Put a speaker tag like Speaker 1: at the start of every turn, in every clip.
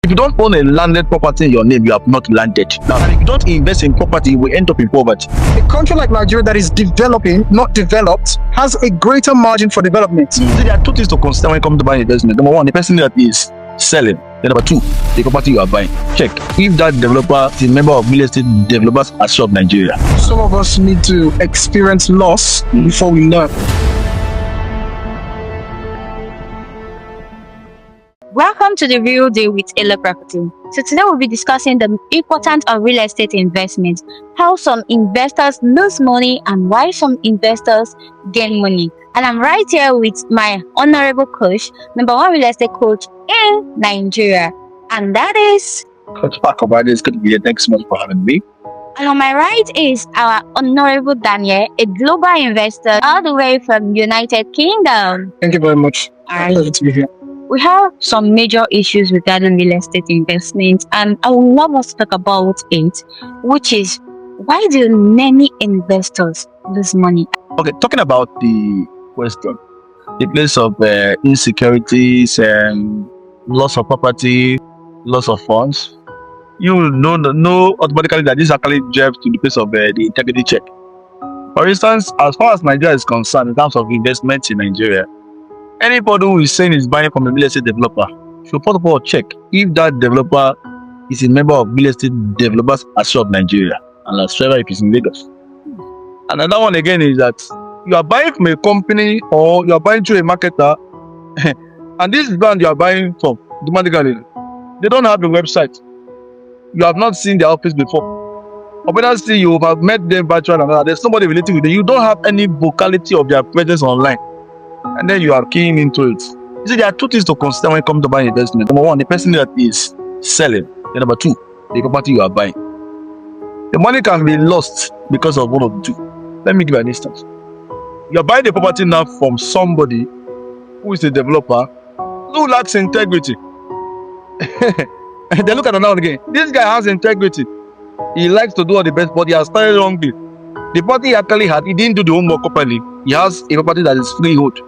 Speaker 1: If you don't own a landed property in your name, you have not landed. Now, and if you don't invest in property, you will end up in poverty.
Speaker 2: A country like Nigeria that is developing, not developed, has a greater margin for development.
Speaker 1: So there are two things to consider when it comes to buying investment. Number one, the person that is selling. Then number two, the property you are buying. Check if that developer is a member of Real Estate Developers Association of Nigeria.
Speaker 2: Some of us need to experience loss before we learn.
Speaker 3: Welcome to the Real Deal with ELO Properties. So today we'll be discussing the importance of real estate investment, how some investors lose money and why some investors gain money. And I'm right here with my honorable coach, number one real estate coach in Nigeria, and that is
Speaker 1: Coach Pakoba. It's good to be here. Thanks so much for having me.
Speaker 3: And on my right is our honorable Daniel, a global investor all the way from United Kingdom.
Speaker 2: Thank you very much. Pleasure to be here.
Speaker 3: We have some major issues regarding real estate investment, and I would love us to talk about it, which is why do many investors lose money?
Speaker 1: Okay, talking about the question, the place of insecurities and loss of property, loss of funds, you will know automatically that this actually drives to the place of the integrity check. For instance, as far as Nigeria is concerned, in terms of investment in Nigeria, anybody who is saying is buying from a real estate developer should first of all check if that developer is a member of Real Estate Developers Association of Nigeria, and last if it's in Lagos. Another one again is that you are buying from a company or you are buying through a marketer, and this brand you are buying from, automatically, they don't have a website. You have not seen their office before. Or better still, you have met them virtually and there's somebody related with them. You don't have any vocality of their presence online. And then you are keying into it. You see, there are two things to consider when it comes to buying investment. Number one, the person that is selling. Then number two, the property you are buying. The money can be lost because of one of the two. Let me give you an instance. You are buying the property now from somebody who is a developer who lacks integrity. And then look at another again. This guy has integrity. He likes to do all the best, but he has started wrongly. The property he actually had, he didn't do the homework properly. He has a property that is freehold.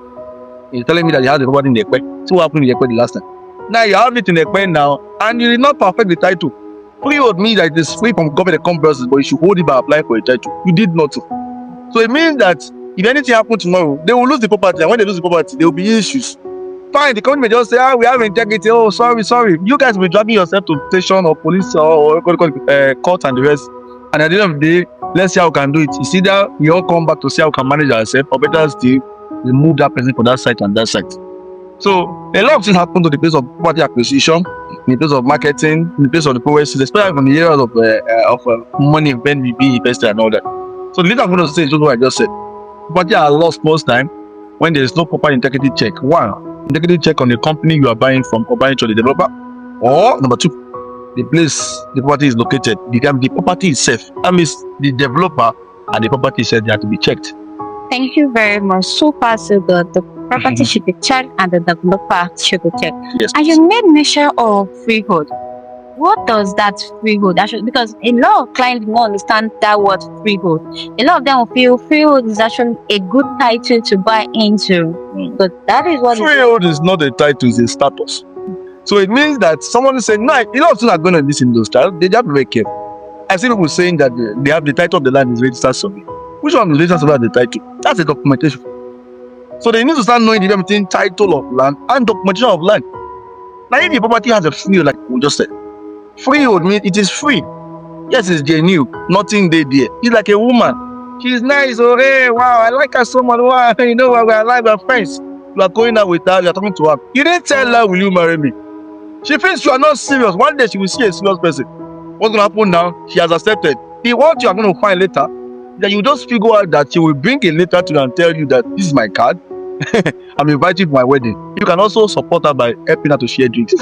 Speaker 1: He's telling me that he has a property in the Ekpe. So what happened in the Ekpe the last time? Now you have it in the Ekpe now, and you did not perfect the title. Freehold means that it is free from government compulsions, but you should hold it by applying for a title. You did not. So it means that if anything happens tomorrow, they will lose the property, and when they lose the property, there will be issues. Fine, the company may just say, we have integrity. Oh, sorry. You guys will be dragging yourself to station or police or court and the rest. And at the end of the day, let's see how we can do it. It's either we all come back to see how we can manage ourselves, or better still, remove that person from that site and that site. So a lot of things happen to the place of property acquisition, in the place of marketing, in the place of the processes, especially from the areas of money when we be invested and all that. So the least I'm going to say is just what I just said. Property are lost most time when there is no proper integrity check. One, integrity check on the company you are buying from or buying to the developer, or number two, the place the property is located, the property itself. That means the developer and the property itself, they have to be checked.
Speaker 3: Thank you very much. So far, so good. The property should be checked and the developer should be checked.
Speaker 1: Yes.
Speaker 3: And you made mention of freehold. What does that freehold actually? Because a lot of clients don't understand that word freehold. A lot of them will feel freehold is actually a good title to buy into. But that is what
Speaker 1: freehold is not a title, it's a status. So it means that someone is saying, no, a lot of things are going on in this industry. They have to be very careful. I see people saying that they have the title of the land is registered survey. Which one is registered survey as the title? That's a documentation. So they need to start knowing the difference between title of land and documentation of land. Now, if the property has a freehold, like we just said, freehold means it is free. Yes, it's genuine. Nothing there. It's like a woman. She's nice. Oh, hey, wow, I like her so much. Wow, you know what? We're like we're friends. You are going out with her. You are talking to her. You didn't tell her, will you marry me? She thinks you are not serious. One day she will see a serious person. What's going to happen now? She has accepted. The what you are going to find later, that you just figure out that she will bring a letter to you and tell you that this is my card. I'm invited to my wedding. You can also support her by helping her to share drinks.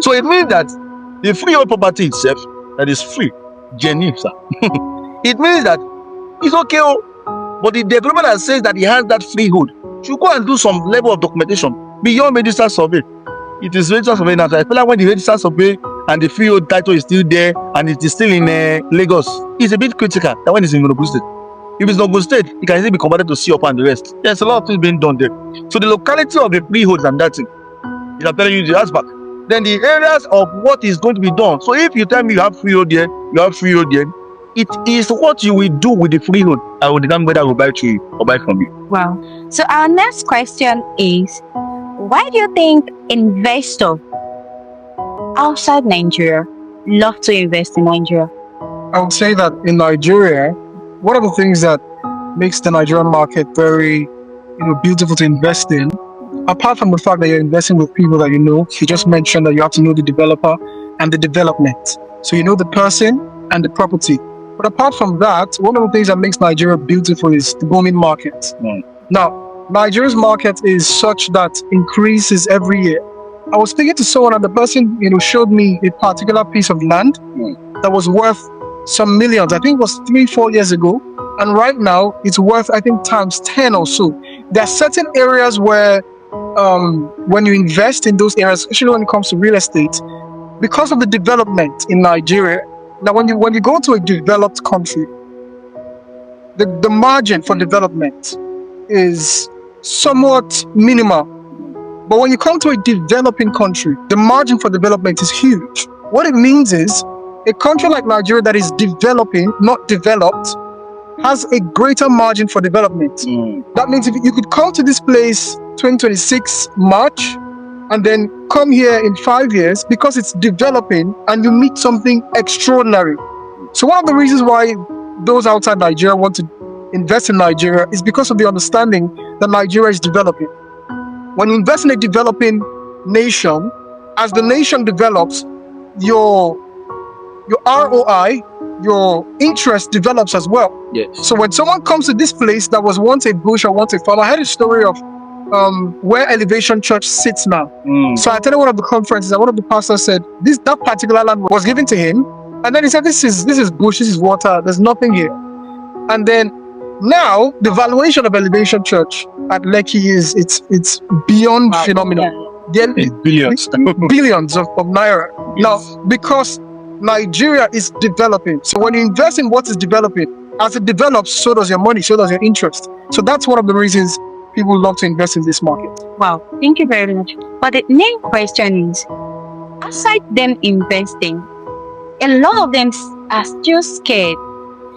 Speaker 1: So it means that the freehold property itself, that is free, genuine, sir. It means that it's okay, but the developer that says that he has that freehold should go and do some level of documentation beyond registered survey. It is registered survey now. I feel like when the registered survey and the freehold title is still there and it is still in Lagos, it's a bit critical than when it's in Ogun State. If it's in Ogun State, it can easily be converted to COP and the rest. There's a lot of things being done there. So the locality of the freeholds and that thing, I'm telling you, the aspect, then the areas of what is going to be done. So if you tell me you have freehold there, you have freehold there, it is what you will do with the freehold I will determine whether I will buy to you or buy from you.
Speaker 3: Wow. So our next question is, why do you think investors outside Nigeria love to invest in Nigeria?
Speaker 2: I would say that in Nigeria, one of the things that makes the Nigerian market very, beautiful to invest in, apart from the fact that you're investing with people that you just mentioned that you have to know the developer and the development. So you know the person and the property. But apart from that, one of the things that makes Nigeria beautiful is the booming market. Now, Nigeria's market is such that increases every year. I was speaking to someone and the person, showed me a particular piece of land that was worth some millions. I think it was 3-4 years ago. And right now it's worth, I think, times 10 or so. There are certain areas where when you invest in those areas, especially when it comes to real estate, because of the development in Nigeria. Now, when you go to a developed country, the margin for development is somewhat minimal. But when you come to a developing country, the margin for development is huge. What it means is a country like Nigeria that is developing, not developed, has a greater margin for development. That means if you could come to this place 2026 March and then come here in 5 years because it's developing and you meet something extraordinary. So one of the reasons why those outside Nigeria want to invest in Nigeria is because of the understanding that Nigeria is developing. When you invest in a developing nation, as the nation develops, your ROI, your interest develops as well.
Speaker 1: Yes.
Speaker 2: So when someone comes to this place that was once a bush or once a farm, I heard a story of where Elevation Church sits now. So I attended one of the conferences and one of the pastors said that particular land was given to him, and then he said this is bush, this is water, there's nothing here. And then now the valuation of Elevation Church at Lekki it's beyond phenomenal.
Speaker 1: It's billions.
Speaker 2: Billions of naira.
Speaker 1: Yes.
Speaker 2: Now, because Nigeria is developing. So when you invest in what is developing, as it develops, so does your money, so does your interest. So that's one of the reasons people love to invest in this market.
Speaker 3: Wow, thank you very much. But the main question is, aside them investing, a lot of them are still scared.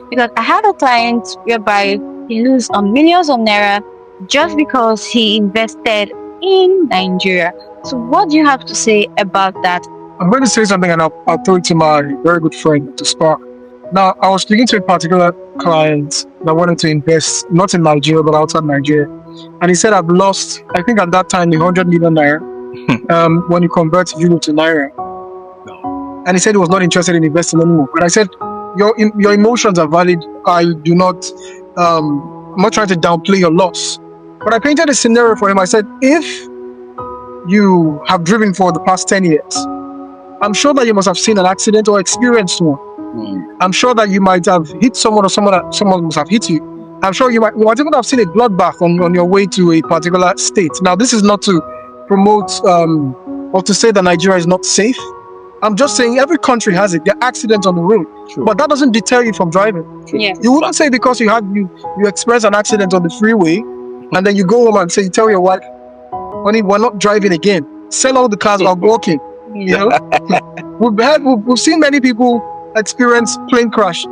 Speaker 3: Because I had a client whereby he lose millions of naira just because he invested in Nigeria. So what do you have to say about that?
Speaker 2: I'm going to say something and I'll throw it to my very good friend to spark. Now, I was speaking to a particular client that wanted to invest not in Nigeria but outside Nigeria. And he said, I've lost, I think at that time, 100 million naira when you convert euro to naira. And he said he was not interested in investing anymore. But I said, your emotions are valid. I'm not trying to downplay your loss. But I painted a scenario for him. I said, if you have driven for the past 10 years, I'm sure that you must have seen an accident or experienced one. I'm sure that you might have hit someone or someone must have hit you. I'm sure you might even have seen a bloodbath on your way to a particular state. Now, this is not to promote or to say that Nigeria is not safe. I'm just saying every country has it. There are accidents on the road. True. But that doesn't deter you from driving.
Speaker 3: Yeah.
Speaker 2: You wouldn't say because you experience an accident on the freeway and then you go home and you tell your wife, honey, we're not driving again. Sell all the cars, we're walking. You know? We've seen many people experience plane crash,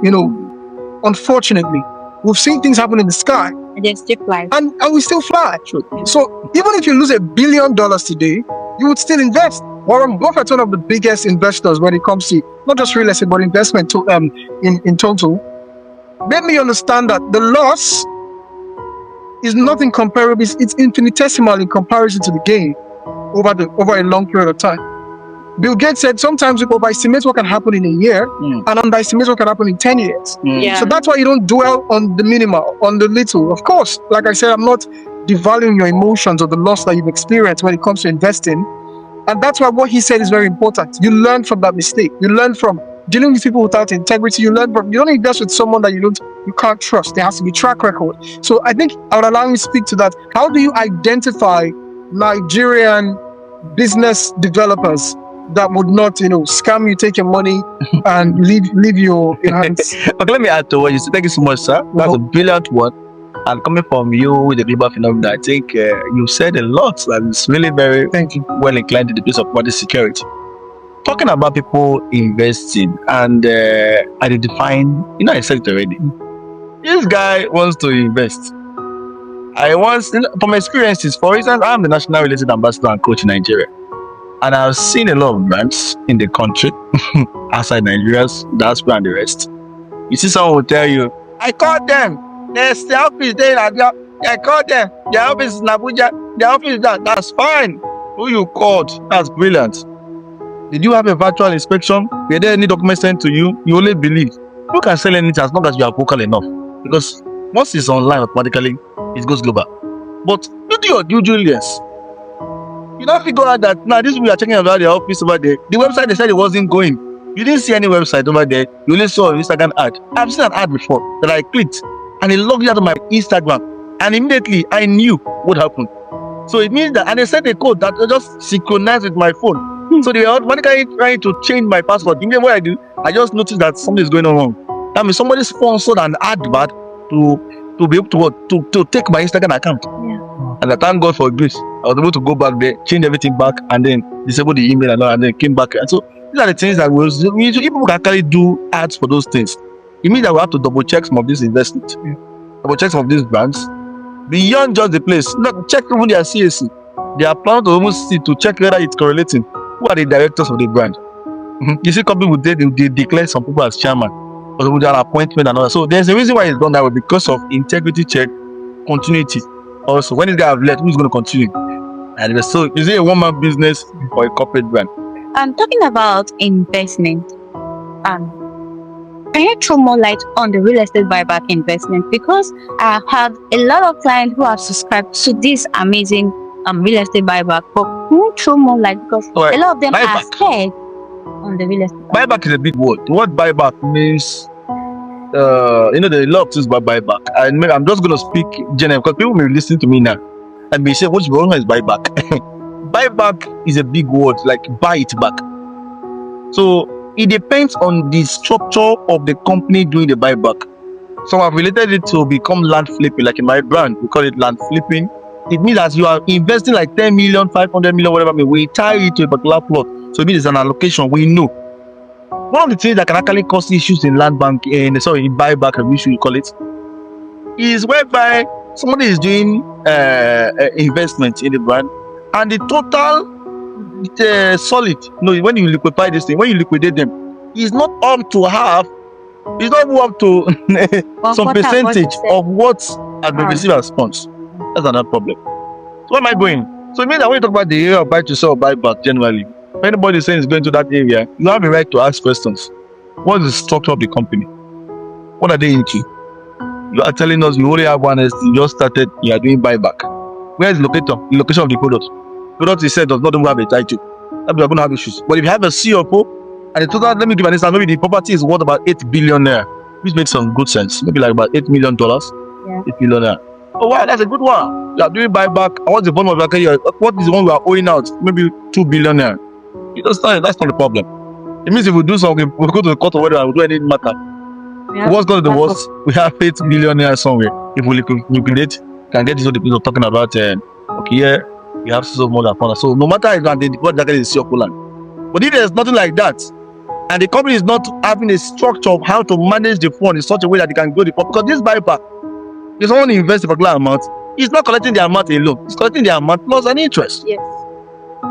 Speaker 2: unfortunately. We've seen things happen in the sky.
Speaker 3: And they still fly.
Speaker 2: And we still fly.
Speaker 1: True.
Speaker 2: So even if you lose $1 billion today, you would still invest. Warren Buffett, one of the biggest investors when it comes to not just real estate, but investment in total, made me understand that the loss is nothing comparable. It's infinitesimal in comparison to the gain over a long period of time. Bill Gates said sometimes we overestimate what can happen in a year and underestimate what can happen in 10 years.
Speaker 3: Yeah.
Speaker 2: So that's why you don't dwell on the minimal, on the little. Of course, like I said, I'm not devaluing your emotions or the loss that you've experienced when it comes to investing. And that's why what he said is very important. You learn from that mistake. You learn from dealing with people without integrity. You don't invest with someone that you can't trust. There has to be track record. So I think I would allow you to speak to that. How do you identify Nigerian business developers that would not, scam you, take your money, and leave your hands?
Speaker 1: Okay, let me add to what you said. Thank you so much, sir. That's a brilliant one. And coming from you with the global phenomenon, I think you said a lot that is really very
Speaker 2: Thank you.
Speaker 1: well inclined to the place of body security. Talking about people investing and identifying, I said it already. This guy wants to invest. From experiences, for instance, I'm the national related ambassador and coach in Nigeria. And I've seen a lot of brands in the country, outside Nigeria's diaspora and the rest. You see someone will tell you, I called them. There's the office there. I called them. Their office is in Abuja. Their office is that. That's fine. Who you called? That's brilliant. Did you have a virtual inspection? Were there any documents sent to you? You only believe. You can sell anything as long as you are vocal enough. Because once it's online, automatically, it goes global. But you do your due diligence. You don't figure out that now this we are checking about the office over there. The website they said it wasn't going. You didn't see any website over there. You only saw an Instagram ad. I've seen an ad before that I clicked and it logged out of my Instagram. And immediately I knew what happened. So it means that, and they sent a code that just synchronized with my phone. So they were automatically trying to change my password. You know what I do? I just noticed that something is going on wrong. That means somebody sponsored an advert to be able to take my Instagram account.
Speaker 3: Yeah.
Speaker 1: And I thank God for grace. I was able to go back there, change everything back, and then disable the email and all, and then came back. And so these are the things that people can actually do ads for those things. It means that we have to double check some of these investments, double check some of these brands beyond just the place. Not check even their CAC. They are planning to almost see to check whether it's correlating. Who are the directors of the brand? You see, company would they declare some people as chairman, or with an appointment and all that. So there's a reason why it's done that way, because of integrity check, continuity. Also, when this guy have left, who's going to continue? And so, is it a one-man business or a corporate brand?
Speaker 3: And talking about investment, can you throw more light on the real estate buyback investment? Because I have a lot of clients who have subscribed to this amazing real estate buyback. But can you throw more light? Because a lot of them are scared on the real estate
Speaker 1: buyback is a big word. The word buyback means, the law of things about buyback. I'm just going to speak general because people may listen to me now and may say, what's wrong is buyback? Buyback is a big word, like buy it back. So it depends on the structure of the company doing the buyback. So I've related it to become land flipping, like in my brand, we call it land flipping. It means that you are investing like 10 million, 500 million, whatever, we tie it to a particular plot. So it means it's an allocation, we know. One of the things that can actually cause issues in land bank, in buyback, issue you call it, is whereby somebody is doing investment in the brand, and the total solid, when you liquidate this thing, when you liquidate them, is not up to half, it's not up to some percentage of what has been received as funds. That's another problem. So where am I going? So it means that when you talk about the area of buy to sell, buyback generally, if anybody is saying is going to that area, you have a right to ask questions. What is the structure of the company? What are they into? You are telling us you only have one ST, you just started, you are doing buyback. Where is the location of the product? Product is said does not even have a title. That means you're going to have issues. But if you have a CFO, and the total, let me give an example, maybe the property is worth about 8 billion naira, which makes some good sense. Maybe like about $8 million,
Speaker 3: Yeah.
Speaker 1: 8 billion naira. Oh wow, that's a good one. You are doing buyback. And what's the bottom of your career? What is the one we are owing out? Maybe 2 billion naira. That's not the problem. It means if we do something, we go to the court or whatever, we do anything matter.
Speaker 3: Yeah.
Speaker 1: What's going to the worst? We have 8 billion naira somewhere. If we liquidate, can get into the place of talking about we have so more than fun. So no matter what that is your land. But if there's nothing like that, and the company is not having a structure of how to manage the fund in such a way that they can grow the fund, because this buyback, if someone invests a particular amount, he's not collecting the amount alone, he's collecting the amount plus an interest.
Speaker 3: Yes.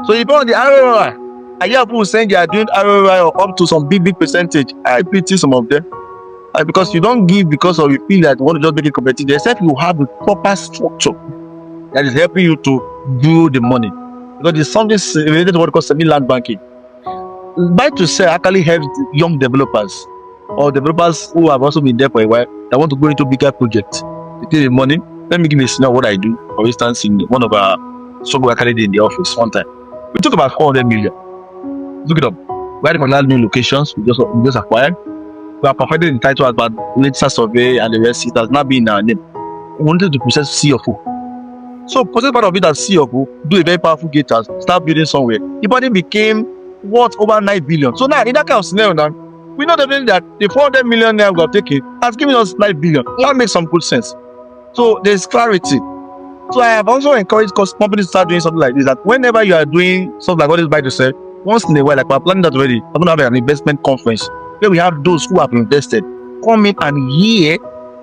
Speaker 1: So if on the ROI, I hear people saying they are doing ROI up to some big percentage. I pity some of them. Because you don't give because of you feel that you want to just make it competitive, except you have a proper structure that is helping you to do the money. Because there's something related to what we call semi-land banking. Buy to sell actually helps young developers or developers who have also been there for a while that want to go into bigger projects. They take the money. Let me give you a scenario what I do. For instance, in one of our struggle I carried in the office one time, we took about 400 million. Look it up. We had a new locations. We just acquired. We are perfected in title about latest survey and the rest. It has not been in our name. We wanted to process CFO. So process part of it as CFO, do a very powerful gators, start building somewhere. The body became worth over 9 billion. So now in that kind of scenario now, we know definitely that the 400 million naira we have taken has given us 9 billion. That makes some good sense. So there's clarity. So I have also encouraged companies to start doing something like this, that whenever you are doing something like what is buy to sell, once in a while, like we're planning that already, I'm going to have an investment conference where we have those who have invested come in and hear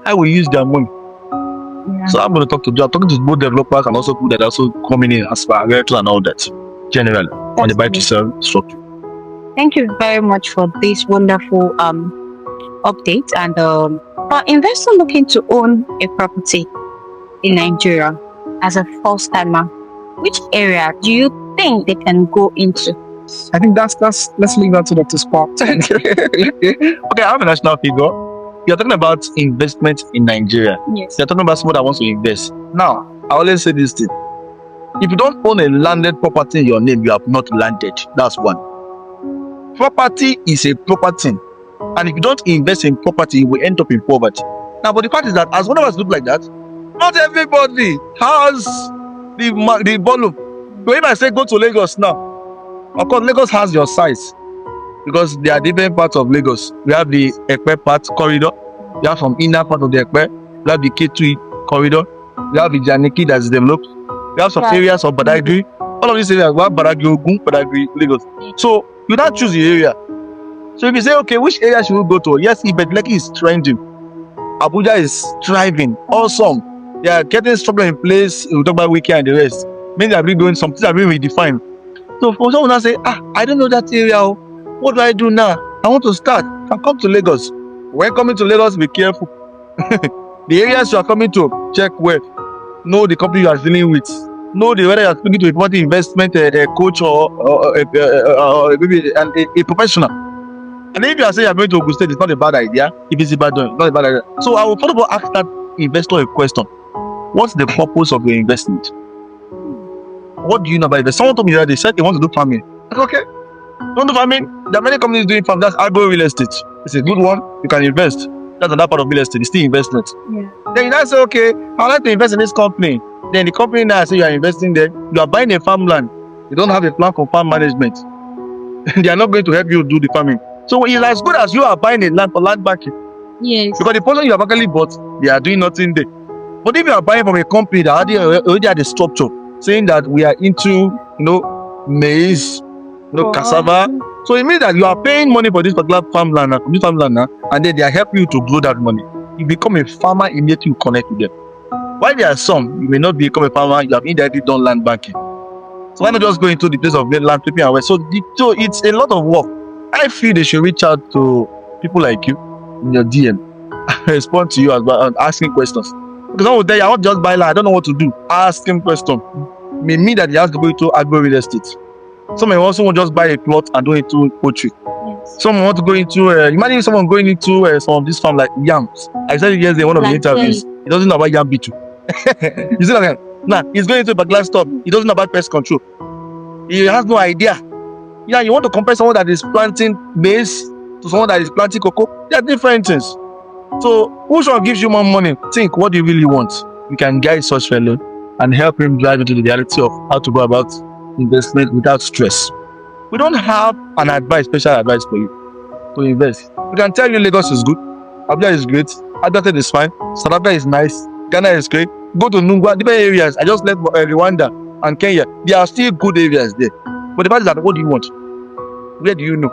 Speaker 1: how we use their money.
Speaker 3: Yeah.
Speaker 1: So I'm going to talk to both developers and also people that are also coming in as far as and all that, generally, on the buy to sell structure.
Speaker 3: Thank you very much for this wonderful update. And for investors looking to own a property in Nigeria as a first timer, which area do you think they can go into?
Speaker 2: I think that's let's leave that to Dr. Spark.
Speaker 1: Okay, I have a national figure. You're talking about investment in Nigeria.
Speaker 3: Yes.
Speaker 1: You're talking about someone that wants to invest. Now, I always say this thing. If you don't own a landed property in your name, you have not landed. That's one. Property is a property. And if you don't invest in property, you will end up in poverty. Now, but the fact is that as one of us look like that, not everybody has the volume. So if I say go to Lagos now, of course, Lagos has your size because there are different parts of Lagos. We have the Ekpe part corridor. We have some inner part of the Ekpe. We have the K2 corridor. We have the Janiki that's developed. We have some areas of Badagry. All of these areas, we have Badagry Ogun, Badagry Lagos. So you don't choose the area. So if you say, okay, which area should we go to? Yes, Ibedleki is trending. Abuja is thriving. Awesome. They are getting structure in place. We'll talk about Wiki and the rest. Maybe they're doing some things that are being redefined. So for someone that say, I don't know that area. What do I do now? I want to start. I come to Lagos. When coming to Lagos, be careful. The areas you are coming to, check well. Know the company you are dealing with. Know the whether you are speaking to a property investment a coach or maybe a professional. And if you are saying you are going to Ogun State, it's not a bad idea. If it's a bad idea, it's not a bad idea. So I will first of all ask that investor a question. What's the purpose of your investment? What do you know about it? Someone told me that they said they want to do farming. I said, okay. You want to do farming? There are many companies doing farming. That's agro real estate. It's a good one. You can invest. That's another part of real estate. It's still investment.
Speaker 3: Yeah.
Speaker 1: Then you now say, okay, I'd like to invest in this company. Then the company now say you are investing there. You are buying a farmland. You don't have a plan for farm management. They are not going to help you do the farming. So it's as good as you are buying a land for land banking.
Speaker 3: Yes.
Speaker 1: Because the person you have actually bought, they are doing nothing there. But if you are buying from a company that already had a structure, saying that we are into, maize, cassava. So it means that you are paying money for this particular farmland now, and then they are helping you to grow that money. You become a farmer immediately you connect with them. While there are some, you may not become a farmer, you have indirectly done land banking. So why not just go into the place of land flipping away? So it's a lot of work. I feel they should reach out to people like you in your DM and respond to you as well and asking questions. Because I will tell you, I won't just buy land, I don't know what to do. Ask him questions. May mean that he has to go into agro real estate. Some may also want just buy a plot and go into poultry. Yes. Some want to go into imagine someone going into some of this farm like yams. I said yesterday one of the interviews. He doesn't know about yam beetle. You see that? Nah, he's going into a glass top. He doesn't know about pest control. He has no idea. Yeah, you want to compare someone that is planting maize to someone that is planting cocoa? They are different things. So which one gives you more money? Think, what do you really want? You can guide such fellow and help him drive into the reality of how to go about investment without stress. We don't have special advice for you to invest. We can tell you Lagos is good, Abuja is great, Adelaide is fine, South Africa is nice, Ghana is great. Go to Nungwa, different areas. I just left Rwanda and Kenya. There are still good areas there. But the fact is that, what do you want? Where do you know?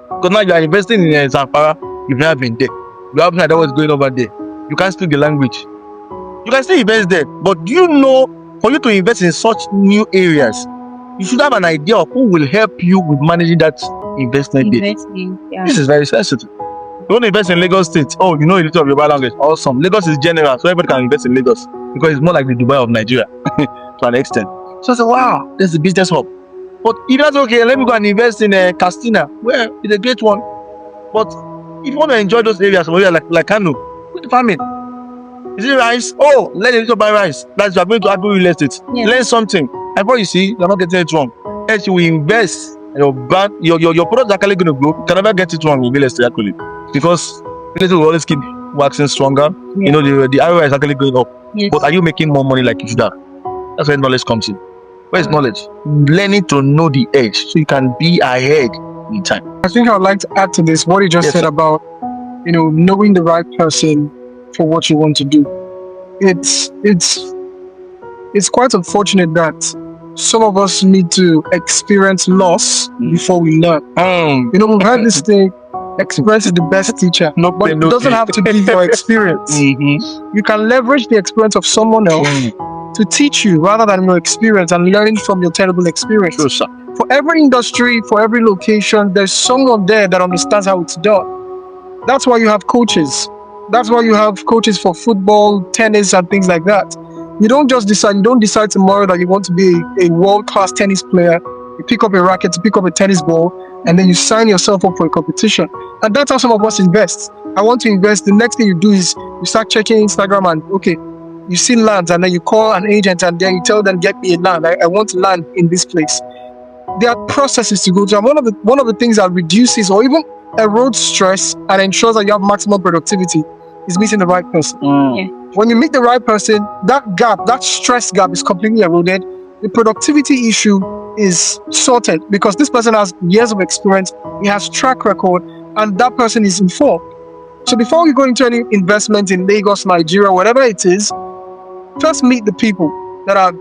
Speaker 1: Because now you are investing in Zamfara, you've never been there. You haven't heard what's going over there. You can't speak the language. You can still invest there. But do you know, for you to invest in such new areas, you should have an idea of who will help you with managing that investment there. Yeah. This is very sensitive. You want to invest in Lagos State? Oh, you know a little of your language. Awesome. Lagos is general, so everybody can invest in Lagos because it's more like the Dubai of Nigeria to an extent. So I said, wow, this is the business hub. But if that's okay, let me go and invest in Castina. Well, it's a great one. But if you want to enjoy those areas, like Kano, with the farming. Is it rice? Oh, let a little buy rice. That's you are going to agro real estate. Yeah. Learn something. And what you see, you're not getting it wrong. As you invest, your brand, your product is actually going to grow. You can never get it wrong with real estate actually. Because real estate will always keep waxing stronger. Yeah. You know, the ROI is actually going up. Yes. But are you making more money like you should have? That's where knowledge comes in. Where is knowledge? Learning to know the edge so you can be ahead in time.
Speaker 2: I think I would like to add to this what you just said about, knowing the right person for what you want to do. it's quite unfortunate that some of us need to experience loss before we learn. You know, we've heard this thing, experience is the best teacher. But it doesn't have to be your experience. You can leverage the experience of someone else to teach you rather than your experience and learning from your terrible experience.
Speaker 1: True, sir.
Speaker 2: For every industry, for every location, there's someone there that understands how it's done. That's why you have coaches. That's why you have coaches for football, tennis, and things like that. You don't decide tomorrow that you want to be a world-class tennis player. You pick up a racket, you pick up a tennis ball, and then you sign yourself up for a competition. And that's how some of us invest. I want to invest. The next thing you do is you start checking Instagram and, okay, you see lands, and then you call an agent and then you tell them, get me a land. I want to land in this place. There are processes to go through. And one of the things that reduces or even erodes stress and ensures that you have maximum productivity is meeting the right person.
Speaker 3: Yeah.
Speaker 2: When you meet the right person, that stress gap is completely eroded. The productivity issue is sorted because this person has years of experience, he has track record, and that person is informed. So before you go into any investment in Lagos, Nigeria, whatever it is, first meet the people that are,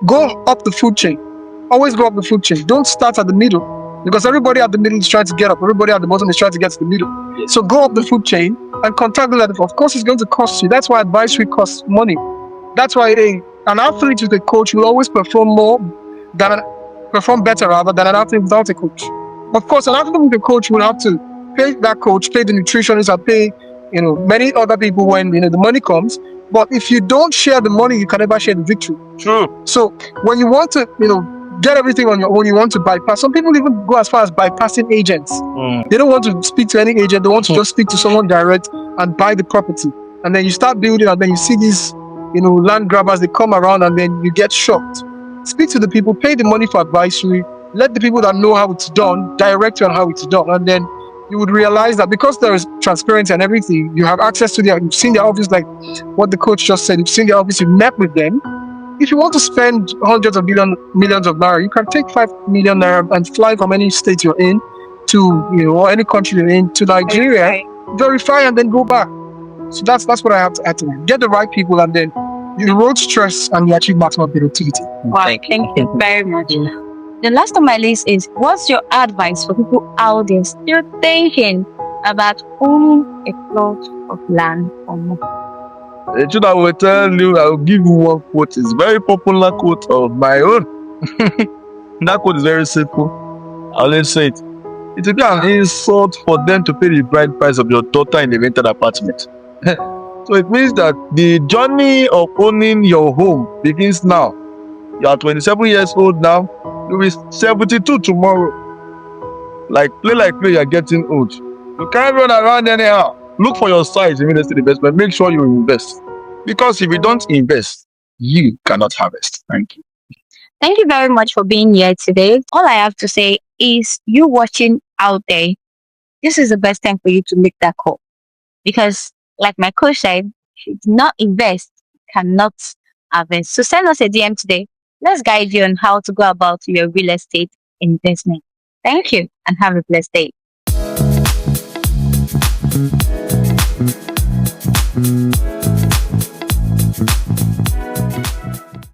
Speaker 2: go up the food chain. Always go up the food chain. Don't start at the middle because everybody at the middle is trying to get up. Everybody at the bottom is trying to get to the middle.
Speaker 1: Yes.
Speaker 2: So go up the food chain and contact the letter. Of course, it's going to cost you. That's why advisory costs money. That's why an athlete with a coach will always perform better than an athlete without a coach. Of course, an athlete with a coach will have to pay that coach, pay the nutritionist, and pay many other people when the money comes. But if you don't share the money, you can never share the victory.
Speaker 1: True.
Speaker 2: So when you want to get everything on your own, you want to bypass. Some people even go as far as bypassing agents. They don't want to speak to any agent. They want to just speak to someone direct and buy the property. And then you start building, and then you see these land grabbers. They come around, and then you get shocked. Speak to the people, pay the money for advisory, let the people that know how it's done direct you on how it's done, and then you would realize that because there is transparency and everything, you have access to you've seen their office, like what the coach just said, you've seen their office, you've met with them. If you want to spend hundreds of millions of naira, you can take 5 million naira and fly from any state you're in to, or any country you're in to Nigeria, verify and then go back. So that's what I have to add to that. Get the right people, and then you erode stress and you achieve maximum productivity.
Speaker 3: Wow, thank you very much. The last on my list is, what's your advice for people out there still thinking about owning a plot of land or more?
Speaker 1: The truth I will tell you, I will give you one quote. It's a very popular quote of my own. That quote is very simple. I always say it. It will be an insult for them to pay the bride price of your daughter in a rented apartment. So it means that the journey of owning your home begins now. You are 27 years old now. You'll be 72 tomorrow. Like play, you're getting old. You can't run around anyhow. Look for your size in real estate investment. Make sure you invest. Because if you don't invest, you cannot harvest. Thank you.
Speaker 3: Thank you very much for being here today. All I have to say is, you watching out there, this is the best time for you to make that call. Because like my coach said, if you do not invest, you cannot harvest. So send us a DM today. Let's guide you on how to go about your real estate investment. Thank you and have a blessed day.